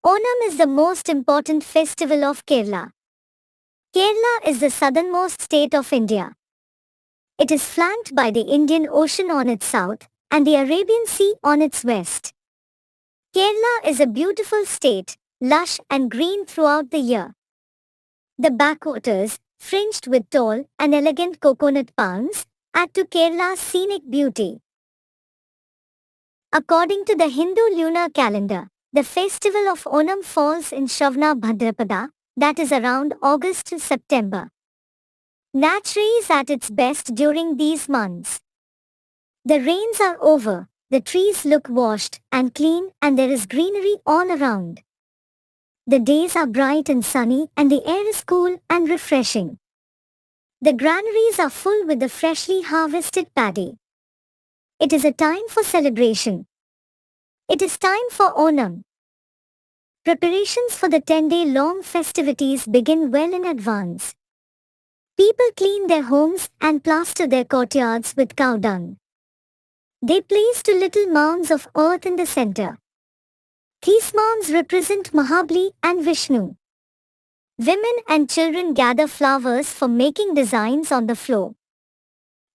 Onam is the most important festival of Kerala. Kerala is the southernmost state of India. It is flanked by the Indian Ocean on its south and the Arabian Sea on its west. Kerala is a beautiful state, lush and green throughout the year. The backwaters, fringed with tall and elegant coconut palms, add to Kerala's scenic beauty. According to the Hindu lunar calendar, the festival of Onam falls in Shravana Bhadrapada, that is around August to September. Nature is at its best during these months. The rains are over, the trees look washed and clean, and there is greenery all around. The days are bright and sunny and the air is cool and refreshing. The granaries are full with the freshly harvested paddy. It is a time for celebration. It is time for Onam. Preparations for the 10-day-long festivities begin well in advance. People clean their homes and plaster their courtyards with cow dung. They place two little mounds of earth in the center. These mounds represent Mahabali and Vishnu. Women and children gather flowers for making designs on the floor.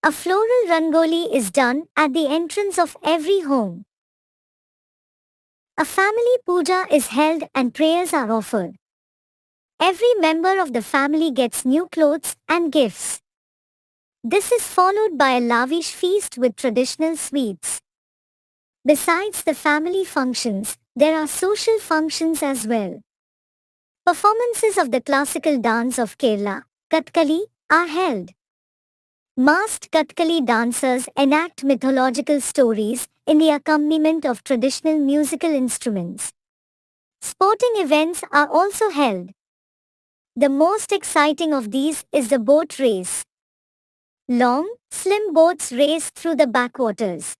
A floral rangoli is done at the entrance of every home. A family puja is held and prayers are offered. Every member of the family gets new clothes and gifts. This is followed by a lavish feast with traditional sweets. Besides the family functions, there are social functions as well. Performances of the classical dance of Kerala, Kathakali, are held. Masked Kathakali dancers enact mythological stories in the accompaniment of traditional musical instruments. Sporting events are also held. The most exciting of these is the boat race. Long, slim boats race through the backwaters.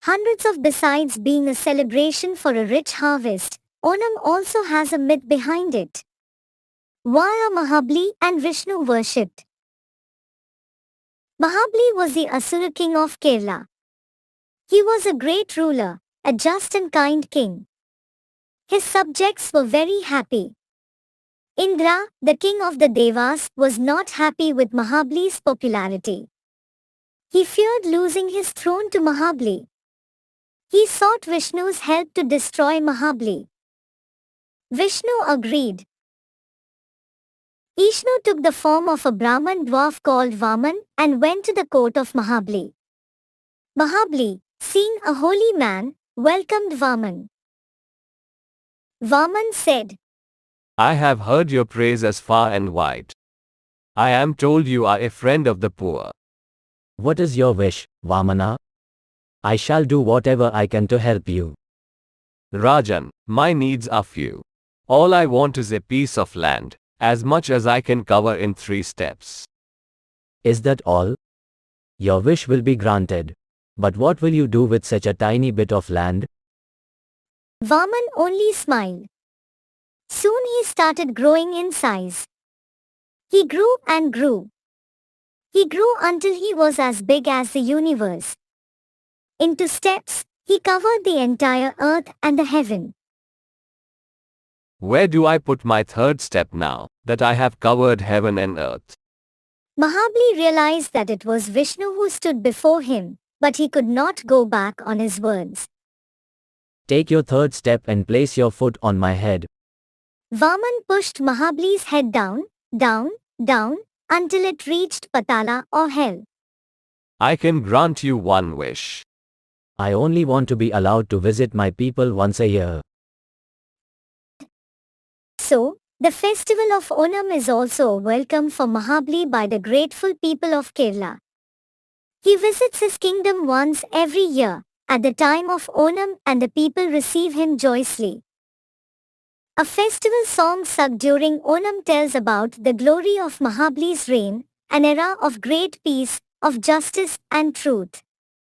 Hundreds of besides being a celebration for a rich harvest, Onam also has a myth behind it. Why are Mahabali and Vishnu worshipped? Mahabali was the Asura king of Kerala. He was a great ruler, a just and kind king. His subjects were very happy. Indra, the king of the Devas, was not happy with Mahabali's popularity. He feared losing his throne to Mahabali. He sought Vishnu's help to destroy Mahabali. Vishnu agreed. Vishnu took the form of a Brahman dwarf called Vaman and went to the court of Mahabali. Mahabali, seeing a holy man, welcomed Vaman. Vaman said, I have heard your praise as far and wide. I am told you are a friend of the poor. What is your wish, Vamana? I shall do whatever I can to help you. Rajan, my needs are few. All I want is a piece of land, as much as I can cover in 3 steps. Is that all? Your wish will be granted. But what will you do with such a tiny bit of land? Vaman only smiled. Soon he started growing in size. He grew and grew. He grew until he was as big as the universe. In 2 steps, he covered the entire earth and the heaven. Where do I put my 3rd step now, that I have covered heaven and earth? Mahabali realized that it was Vishnu who stood before him, but he could not go back on his words. Take your 3rd step and place your foot on my head. Vaman pushed Mahabali's head down, down, down, until it reached Patala or hell. I can grant you one wish. I only want to be allowed to visit my people once a year. So, the festival of Onam is also a welcome for Mahabali by the grateful people of Kerala. He visits his kingdom once every year, at the time of Onam, and the people receive him joyously. A festival song sung during Onam tells about the glory of Mahabali's reign, an era of great peace, of justice and truth.